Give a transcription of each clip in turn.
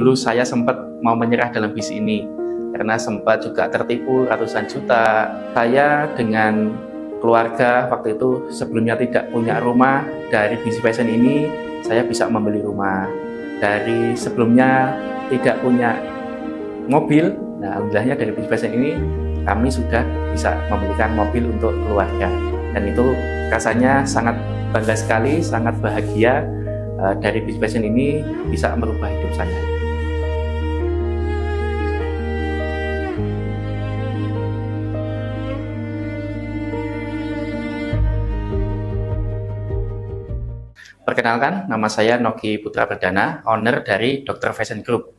Dulu saya sempat mau menyerah dalam bisnis ini karena sempat juga tertipu ratusan juta. Saya dengan keluarga waktu itu sebelumnya tidak punya rumah, dari bisnis fashion ini saya bisa membeli rumah. Dari sebelumnya tidak punya mobil, nah alhamdulillahnya dari bisnis fashion ini kami sudah bisa membelikan mobil untuk keluarga. Dan itu rasanya sangat bangga sekali, sangat bahagia. Dari bisnis fashion ini bisa merubah hidup saya. Perkenalkan, nama saya Noki Putra Perdana, owner dari Dr. Fashion Group.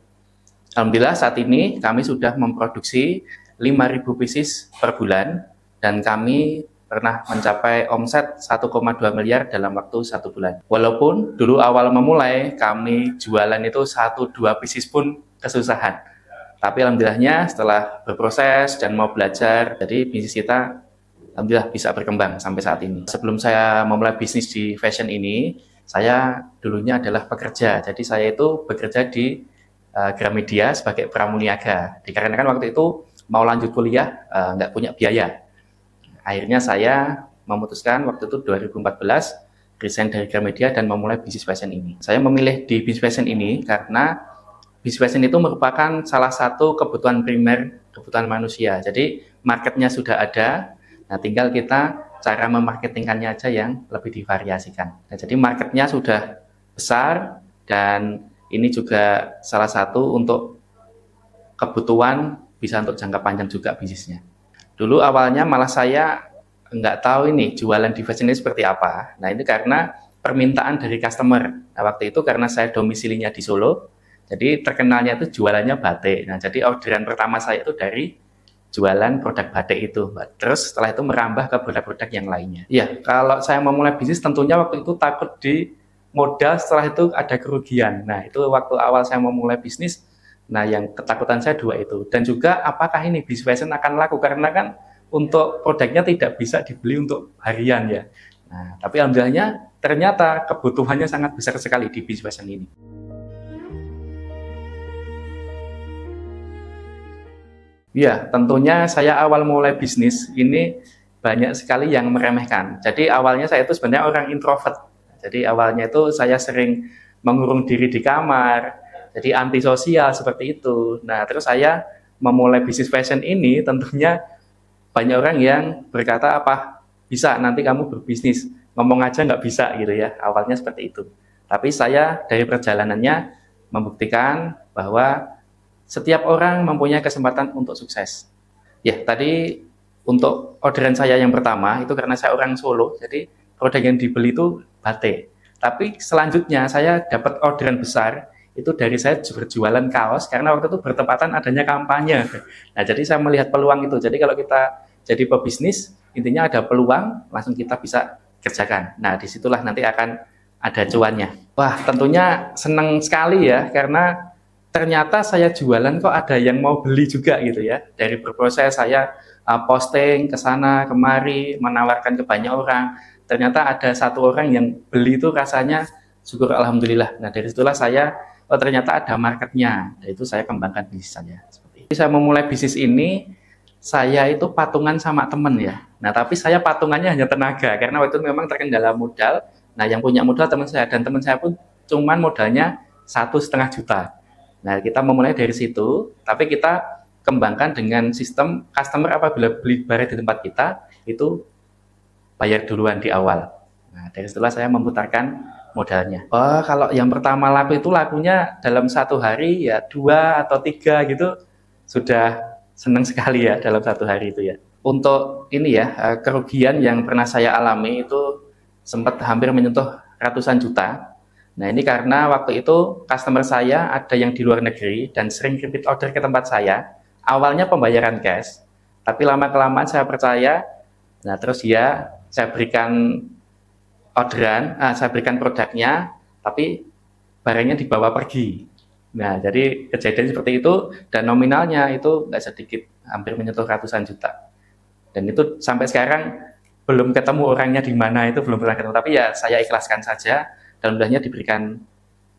Alhamdulillah saat ini kami sudah memproduksi 5.000 pieces per bulan dan kami pernah mencapai omset 1,2 miliar dalam waktu 1 bulan. Walaupun dulu awal memulai kami jualan itu 1-2 pieces pun kesusahan. Tapi alhamdulillahnya setelah berproses dan mau belajar, jadi bisnis kita alhamdulillah bisa berkembang sampai saat ini. Sebelum saya memulai bisnis di fashion ini, saya dulunya adalah pekerja. Jadi saya itu bekerja di Gramedia sebagai pramuniaga. Dikarenakan waktu itu mau lanjut kuliah, nggak punya biaya. Akhirnya saya memutuskan waktu itu 2014 resign dari Gramedia dan memulai bisnis fashion ini. Saya memilih di bisnis fashion ini karena bisnis fashion itu merupakan salah satu kebutuhan primer, kebutuhan manusia. Jadi marketnya sudah ada, nah tinggal kita cara memarketingkannya aja yang lebih divariasikan. Nah, jadi marketnya sudah besar dan ini juga salah satu untuk kebutuhan bisa untuk jangka panjang juga bisnisnya. Dulu awalnya malah saya nggak tahu ini jualan di fashion ini seperti apa. Nah ini karena permintaan dari customer. Nah waktu itu karena saya domisilinya di Solo, jadi terkenalnya itu jualannya batik. Nah jadi orderan pertama saya itu dari jualan produk batik itu. Terus setelah itu merambah ke produk-produk yang lainnya. Iya, kalau saya memulai bisnis tentunya waktu itu takut di modal, setelah itu ada kerugian. Nah, itu waktu awal saya memulai bisnis, nah yang ketakutan saya dua itu. Dan juga apakah ini bisnis fashion akan laku, karena kan untuk produknya tidak bisa dibeli untuk harian ya. Nah, tapi alhamdulillahnya ternyata kebutuhannya sangat besar sekali di bisnis fashion ini. Ya, tentunya saya awal mulai bisnis ini banyak sekali yang meremehkan. Jadi awalnya saya itu sebenarnya orang introvert. Jadi awalnya itu saya sering mengurung diri di kamar, jadi antisosial seperti itu. Nah, terus saya memulai bisnis fashion ini tentunya banyak orang yang berkata, apa bisa nanti kamu berbisnis, ngomong aja nggak bisa gitu ya. Awalnya seperti itu. Tapi saya dari perjalanannya membuktikan bahwa setiap orang mempunyai kesempatan untuk sukses. Ya, tadi untuk orderan saya yang pertama itu karena saya orang Solo, jadi produk yang dibeli itu batik. Tapi selanjutnya saya dapat orderan besar itu dari saya berjualan kaos karena waktu itu bertepatan adanya kampanye. Nah, jadi saya melihat peluang itu. Jadi kalau kita jadi pebisnis, intinya ada peluang, langsung kita bisa kerjakan. Nah, disitulah nanti akan ada cuannya. Wah, tentunya senang sekali ya, karena ternyata saya jualan kok ada yang mau beli juga gitu ya. Dari berproses saya posting ke sana kemari, menawarkan ke banyak orang. Ternyata ada satu orang yang beli itu rasanya syukur alhamdulillah. Nah dari situlah saya, oh ternyata ada marketnya. Dan itu saya kembangkan bisnis saya. Seperti itu. Saya memulai bisnis ini, saya itu patungan sama teman ya. Nah tapi saya patungannya hanya tenaga, karena waktu itu memang terkendala modal. Nah yang punya modal teman saya, dan teman saya pun cuman modalnya 1,5 juta. Nah, kita memulai dari situ, tapi kita kembangkan dengan sistem customer apabila beli barang di tempat kita, itu bayar duluan di awal. Nah, dari situlah saya memutarkan modalnya. Oh, kalau yang pertama laku itu lakunya dalam 1 hari ya 2 atau 3 gitu, sudah senang sekali ya dalam 1 hari itu ya. Untuk ini ya, kerugian yang pernah saya alami itu sempat hampir menyentuh ratusan juta. Nah ini karena waktu itu customer saya ada yang di luar negeri dan sering repeat order ke tempat saya. Awalnya pembayaran cash, tapi lama-kelamaan saya percaya. Nah terus ya saya berikan orderan, saya berikan produknya, tapi barangnya dibawa pergi. Nah jadi kejadian seperti itu dan nominalnya itu nggak sedikit, hampir menyentuh ratusan juta. Dan itu sampai sekarang belum ketemu orangnya di mana, itu belum pernah ketemu. Tapi ya saya ikhlaskan saja. Dan mudahnya diberikan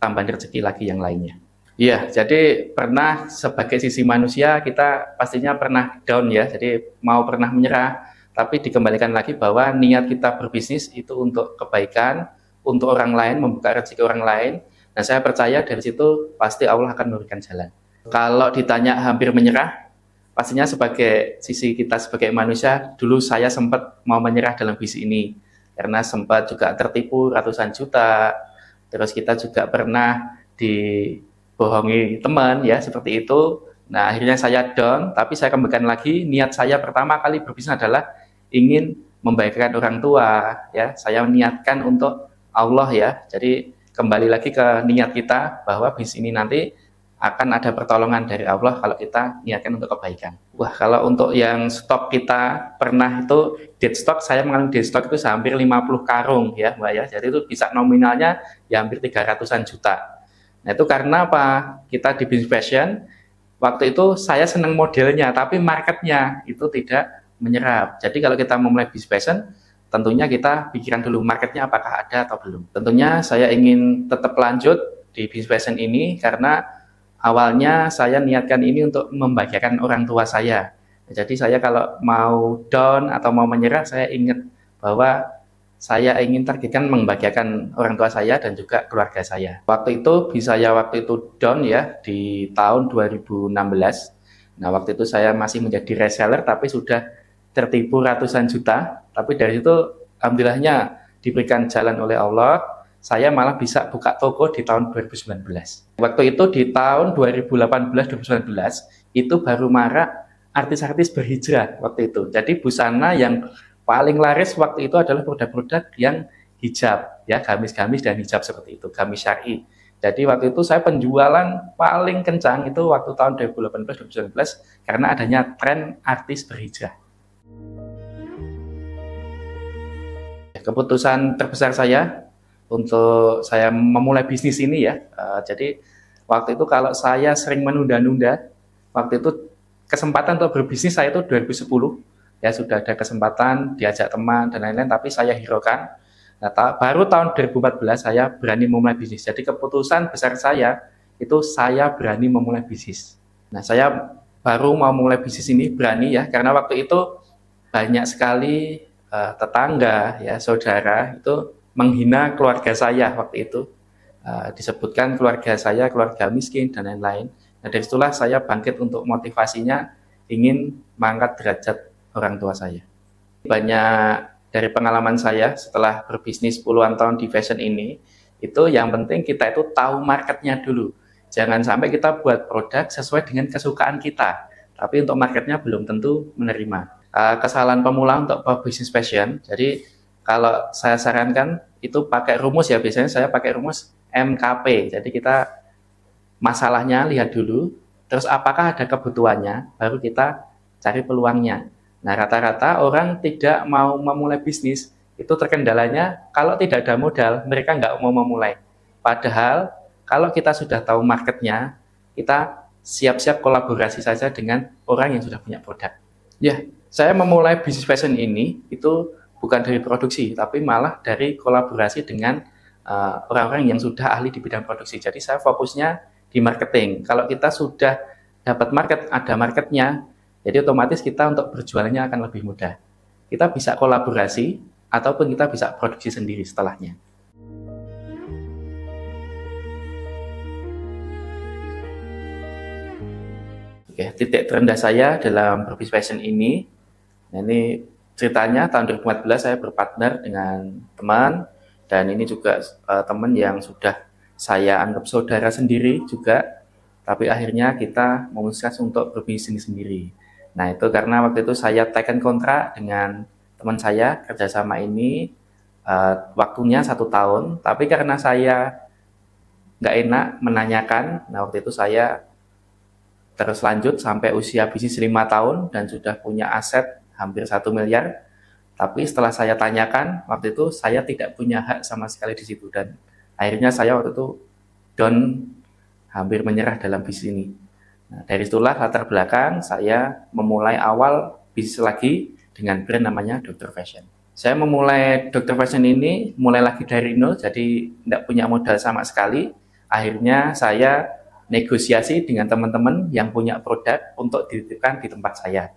tambahan rezeki lagi yang lainnya. Iya, jadi pernah sebagai sisi manusia kita pastinya pernah down ya, jadi mau pernah menyerah, tapi dikembalikan lagi bahwa niat kita berbisnis itu untuk kebaikan, untuk orang lain, membuka rezeki orang lain. Nah, saya percaya dari situ pasti Allah akan memberikan jalan. Kalau ditanya hampir menyerah, pastinya sebagai sisi kita sebagai manusia, dulu saya sempat mau menyerah dalam bisnis ini, karena sempat juga tertipu ratusan juta, terus kita juga pernah dibohongi teman ya seperti itu. Nah akhirnya saya down, tapi saya kembalikan lagi niat saya pertama kali berbisnis adalah ingin membahagiakan orang tua ya. Saya niatkan untuk Allah ya. Jadi kembali lagi ke niat kita bahwa bisnis ini nanti akan ada pertolongan dari Allah kalau kita niatkan untuk kebaikan. Wah, kalau untuk yang stok kita pernah itu dead stock, saya mengalami dead stock itu hampir 50 karung ya Mbak ya. Jadi itu bisa nominalnya ya hampir 300-an juta. Nah itu karena apa? Kita di bisnis fashion, waktu itu saya senang modelnya, tapi marketnya itu tidak menyerap. Jadi kalau kita memulai bisnis fashion, tentunya kita pikiran dulu marketnya apakah ada atau belum. Tentunya saya ingin tetap lanjut di bisnis fashion ini karena awalnya saya niatkan ini untuk membahagiakan orang tua saya. Jadi saya kalau mau down atau mau menyerah, saya ingat bahwa saya ingin targetkan membahagiakan orang tua saya dan juga keluarga saya. Waktu itu waktu itu down ya di tahun 2016. Nah waktu itu saya masih menjadi reseller tapi sudah tertipu ratusan juta. Tapi dari itu alhamdulillahnya diberikan jalan oleh Allah. Saya malah bisa buka toko di tahun 2019. Waktu itu di tahun 2018-2019 itu baru marak artis-artis berhijrah waktu itu. Jadi busana yang paling laris waktu itu adalah produk-produk yang hijab, ya gamis-gamis dan hijab seperti itu, gamis syar'i. Jadi waktu itu saya penjualan paling kencang itu waktu tahun 2018-2019 karena adanya tren artis berhijrah. Keputusan terbesar saya untuk saya memulai bisnis ini ya. Jadi waktu itu kalau saya sering menunda-nunda, waktu itu kesempatan untuk berbisnis saya itu 2010 ya sudah ada kesempatan diajak teman dan lain-lain tapi saya hiraukan. Nah, baru tahun 2014 saya berani memulai bisnis. Jadi keputusan besar saya itu saya berani memulai bisnis. Nah saya baru mau mulai bisnis ini berani ya karena waktu itu banyak sekali tetangga ya saudara itu menghina keluarga saya waktu itu. Disebutkan keluarga saya keluarga miskin dan lain-lain. Nah dari situlah saya bangkit untuk motivasinya ingin mengangkat derajat orang tua saya. Banyak dari pengalaman saya setelah berbisnis puluhan tahun di fashion ini, itu yang penting kita itu tahu marketnya dulu. Jangan sampai kita buat produk sesuai dengan kesukaan kita, tapi untuk marketnya belum tentu menerima. Kesalahan pemula untuk bisnis fashion, jadi kalau saya sarankan itu pakai rumus ya, biasanya saya pakai rumus MKP. Jadi kita masalahnya lihat dulu, terus apakah ada kebutuhannya, baru kita cari peluangnya. Nah rata-rata orang tidak mau memulai bisnis, itu terkendalanya kalau tidak ada modal, mereka nggak mau memulai. Padahal kalau kita sudah tahu marketnya, kita siap-siap kolaborasi saja dengan orang yang sudah punya produk. Ya, saya memulai bisnis fashion ini itu bukan dari produksi, tapi malah dari kolaborasi dengan orang-orang yang sudah ahli di bidang produksi. Jadi saya fokusnya di marketing. Kalau kita sudah dapat market, ada marketnya, jadi otomatis kita untuk berjualannya akan lebih mudah. Kita bisa kolaborasi ataupun kita bisa produksi sendiri setelahnya. Oke, titik terendah saya dalam berbisnis fashion ini, nah ini ceritanya tahun 2014 saya berpartner dengan teman, dan ini juga teman yang sudah saya anggap saudara sendiri juga, tapi akhirnya kita memutuskan untuk berbisnis sendiri. Nah itu karena waktu itu saya teken kontrak dengan teman saya kerjasama ini waktunya 1 tahun, tapi karena saya nggak enak menanyakan, nah waktu itu saya terus lanjut sampai usia bisnis 5 tahun dan sudah punya aset hampir 1 miliar. Tapi setelah saya tanyakan, waktu itu saya tidak punya hak sama sekali di situ dan akhirnya saya waktu itu down, hampir menyerah dalam bisnis ini. Nah, dari itulah latar belakang saya memulai awal bisnis lagi dengan brand namanya Dr. Fashion. Saya memulai Dr. Fashion ini mulai lagi dari nol, jadi tidak punya modal sama sekali. Akhirnya saya negosiasi dengan teman-teman yang punya produk untuk dititipkan di tempat saya.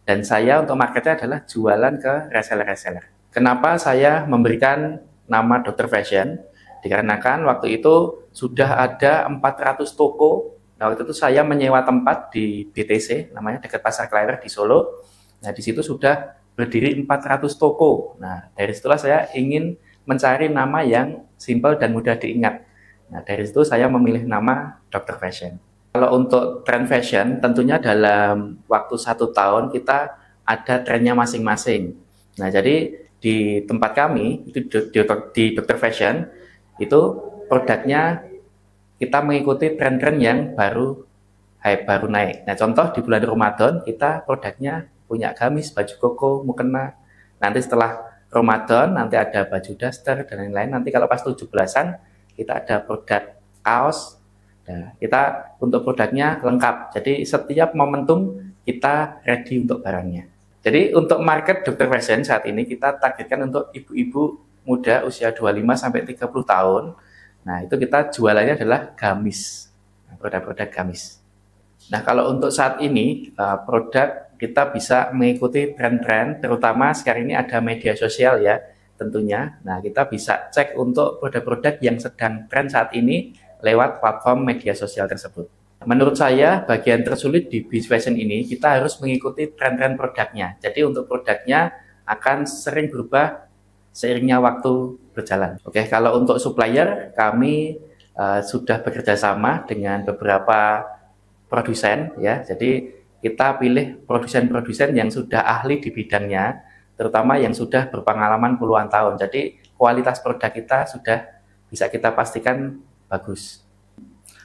Dan saya untuk marketnya adalah jualan ke reseller-reseller. Kenapa saya memberikan nama Dr. Fashion? Dikarenakan waktu itu sudah ada 400 toko. Nah, waktu itu saya menyewa tempat di BTC, namanya dekat Pasar Klewer di Solo. Nah, di situ sudah berdiri 400 toko. Nah, dari situlah saya ingin mencari nama yang simpel dan mudah diingat. Nah, dari situ saya memilih nama Dr. Fashion. Kalau untuk tren fashion, tentunya dalam waktu 1 tahun kita ada trennya masing-masing. Nah, jadi di tempat kami, itu di Dr. Fashion, itu produknya kita mengikuti tren-tren yang baru naik. Nah, contoh di bulan Ramadan, kita produknya punya gamis, baju koko, mukena. Nanti setelah Ramadan, nanti ada baju daster, dan lain-lain. Nanti kalau pas 17-an, kita ada produk kaos. Nah, kita untuk produknya lengkap. Jadi setiap momentum kita ready untuk barangnya. Jadi untuk market Dr. Fashion saat ini kita targetkan untuk ibu-ibu muda usia 25-30 tahun. Nah, itu kita jualannya adalah gamis, produk-produk gamis. Nah, kalau untuk saat ini produk kita bisa mengikuti tren-tren, terutama sekarang ini ada media sosial ya tentunya. Nah, kita bisa cek untuk produk-produk yang sedang tren saat ini lewat platform media sosial tersebut. Menurut saya, bagian tersulit di bisnis fashion ini, kita harus mengikuti tren-tren produknya. Jadi untuk produknya akan sering berubah seiringnya waktu berjalan. Oke, kalau untuk supplier, kami sudah bekerja sama dengan beberapa produsen ya. Jadi kita pilih produsen-produsen yang sudah ahli di bidangnya, terutama yang sudah berpengalaman puluhan tahun. Jadi kualitas produk kita sudah bisa kita pastikan bagus.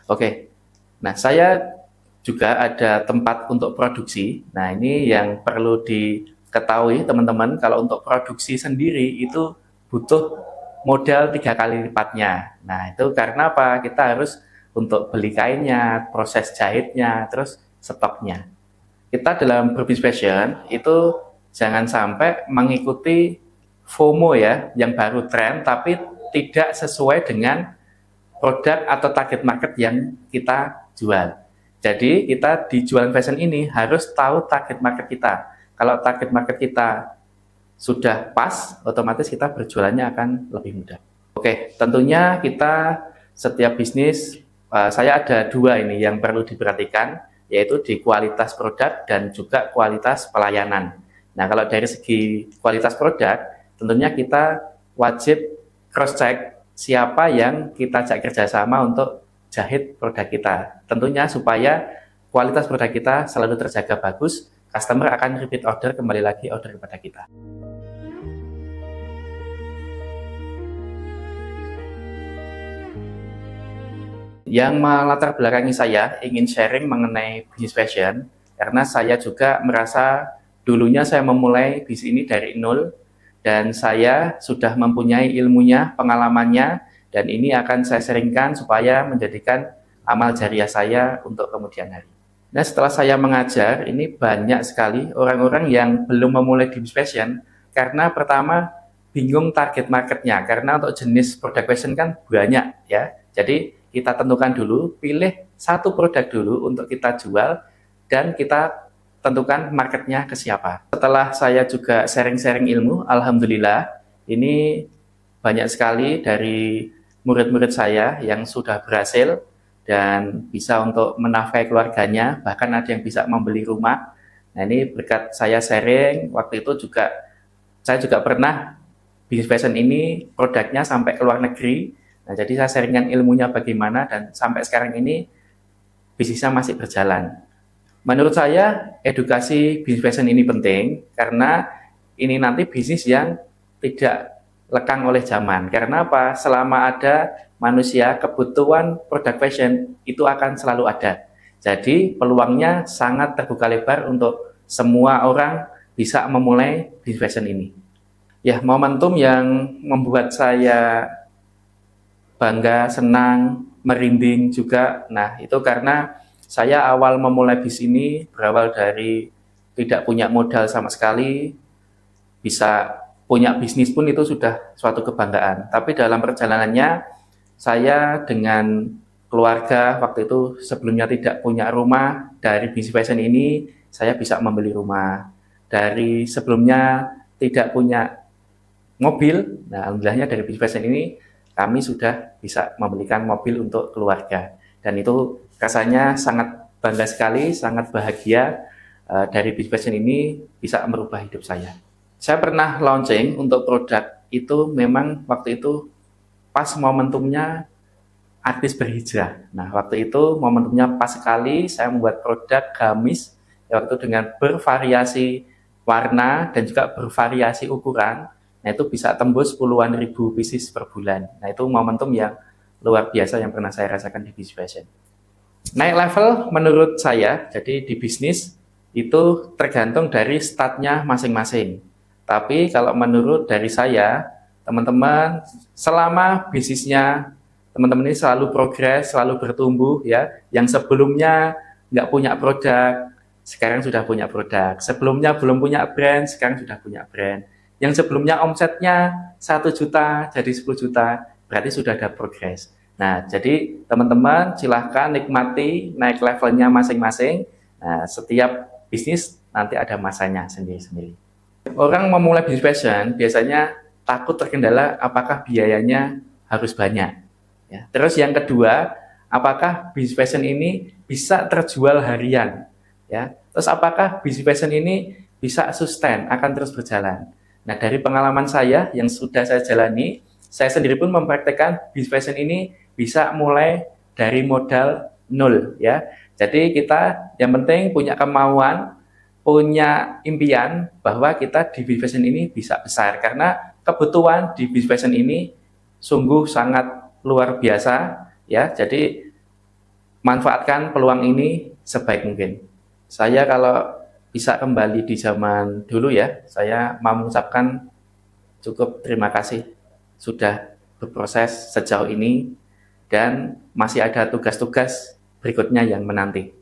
Oke, nah saya juga ada tempat untuk produksi. Nah, ini yang perlu diketahui teman-teman, kalau untuk produksi sendiri itu butuh modal 3 kali lipatnya. Nah, itu karena apa? Kita harus untuk beli kainnya, proses jahitnya, terus stoknya. Kita dalam berbisnis fashion itu jangan sampai mengikuti FOMO ya, yang baru tren tapi tidak sesuai dengan produk atau target market yang kita jual. Jadi kita di jualan fashion ini harus tahu target market kita. Kalau target market kita sudah pas, otomatis kita berjualannya akan lebih mudah. Oke, tentunya kita setiap bisnis, saya ada 2 ini yang perlu diperhatikan, yaitu di kualitas produk dan juga kualitas pelayanan. Nah, kalau dari segi kualitas produk, tentunya kita wajib cross-check siapa yang kita ajak kerjasama untuk jahit produk kita. Tentunya supaya kualitas produk kita selalu terjaga bagus, customer akan repeat order, kembali lagi order kepada kita. Yang melatar belakangi saya ingin sharing mengenai bisnis fashion, karena saya juga merasa dulunya saya memulai bisnis ini dari nol, dan saya sudah mempunyai ilmunya, pengalamannya, dan ini akan saya sharingkan supaya menjadikan amal jariah saya untuk kemudian hari. Nah, setelah saya mengajar, ini banyak sekali orang-orang yang belum memulai bisnis fashion, karena pertama bingung target marketnya, karena untuk jenis produk fashion kan banyak ya. Jadi kita tentukan dulu, pilih satu produk dulu untuk kita jual, dan kita tentukan marketnya ke siapa. Setelah saya juga sharing-sharing ilmu, alhamdulillah ini banyak sekali dari murid-murid saya yang sudah berhasil dan bisa untuk menafkahi keluarganya, bahkan ada yang bisa membeli rumah. Nah, ini berkat saya sharing, waktu itu juga saya juga pernah bisnis fashion ini produknya sampai ke luar negeri. Nah, jadi saya sharingkan ilmunya bagaimana, dan sampai sekarang ini bisnisnya masih berjalan. Menurut saya, edukasi bisnis fashion ini penting, karena ini nanti bisnis yang tidak lekang oleh zaman. Karena apa? Selama ada manusia, kebutuhan produk fashion itu akan selalu ada. Jadi peluangnya sangat terbuka lebar untuk semua orang bisa memulai bisnis fashion ini. Ya, momentum yang membuat saya bangga, senang, merinding juga. Nah, itu karena saya awal memulai bisnis ini berawal dari tidak punya modal sama sekali, bisa punya bisnis pun itu sudah suatu kebanggaan. Tapi dalam perjalanannya, saya dengan keluarga waktu itu sebelumnya tidak punya rumah, dari bisnis fashion ini saya bisa membeli rumah. Dari sebelumnya tidak punya mobil, nah alhamdulillahnya dari bisnis fashion ini kami sudah bisa membelikan mobil untuk keluarga. Dan itu rasanya sangat bangga sekali, sangat bahagia dari bisnis fashion ini bisa merubah hidup saya. Saya pernah launching untuk produk itu memang waktu itu pas momentumnya artis berhijrah. Nah, waktu itu momentumnya pas sekali saya membuat produk gamis waktu dengan bervariasi warna dan juga bervariasi ukuran. Nah, itu bisa tembus puluhan ribu pieces per bulan. Nah, itu momentum yang luar biasa yang pernah saya rasakan di bisnis fashion. Naik level menurut saya, jadi di bisnis itu tergantung dari startnya masing-masing. Tapi kalau menurut dari saya, teman-teman selama bisnisnya teman-teman ini selalu progres, selalu bertumbuh ya. Yang sebelumnya nggak punya produk, sekarang sudah punya produk. Sebelumnya belum punya brand, sekarang sudah punya brand. Yang sebelumnya omsetnya 1 juta jadi 10 juta, berarti sudah ada progres. Nah, jadi teman-teman silahkan nikmati naik levelnya masing-masing. Nah, setiap bisnis nanti ada masanya sendiri-sendiri. Orang memulai bisnis fashion biasanya takut terkendala apakah biayanya harus banyak. Ya. Terus yang kedua, apakah bisnis fashion ini bisa terjual harian? Ya. Terus apakah bisnis fashion ini bisa sustain, akan terus berjalan? Nah, dari pengalaman saya yang sudah saya jalani, saya sendiri pun mempraktekkan bisnis fashion ini bisa mulai dari modal nol. Ya. Jadi kita yang penting punya kemauan, punya impian bahwa kita di bisnis fashion ini bisa besar. Karena kebutuhan di bisnis fashion ini sungguh sangat luar biasa ya. Jadi manfaatkan peluang ini sebaik mungkin. Saya kalau bisa kembali di zaman dulu ya, saya mau mengucapkan cukup terima kasih sudah berproses sejauh ini dan masih ada tugas-tugas berikutnya yang menanti.